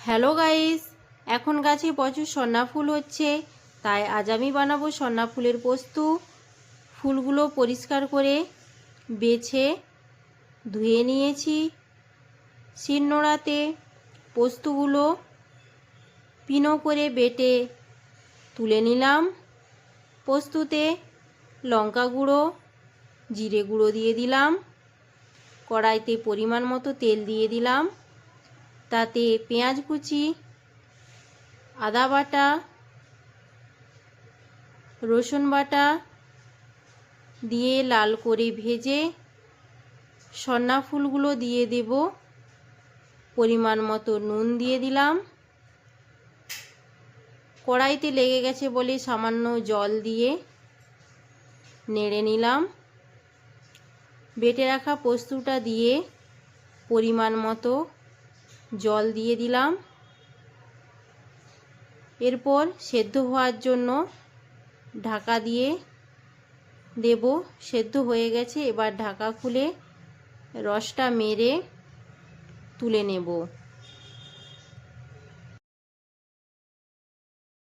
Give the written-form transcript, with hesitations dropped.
Hello guys, এখন গাছে প্রচুর সন্না ফুল হচ্ছে, তাই আজ আমি বানাবো সন্না ফুলের পোস্ত। ফুলগুলো পরিষ্কার করে বেছে ধুয়ে নিয়েছি। শিলনোড়াতে পোস্তগুলো পিনো করে বেটে তুলে নিলাম। পোস্ততে লঙ্কা গুঁড়ো, জিরে গুঁড়ো দিয়ে দিলাম। কড়াইতে পরিমাণ মতো তেল দিয়ে দিলাম। তাতে পেঁয়াজ কুচি, আদা বাটা, রসুন বাটা দিয়ে লাল করে ভেজে সন্না ফুলগুলো দিয়ে দেব। পরিমাণ মতো নুন দিয়ে দিলাম। কড়াইতে লেগে গেছে বলে সামান্য জল দিয়ে নেড়ে নিলাম। বেটে রাখা পোস্তটা দিয়ে পরিমাণ মতো জল দিয়ে দিলাম। এরপর সেদ্ধ হওয়ার জন্য ঢাকা দিয়ে দেব। সেদ্ধ হয়ে গেছে, এবার ঢাকা খুলে রসটা মেরে তুলে নেব।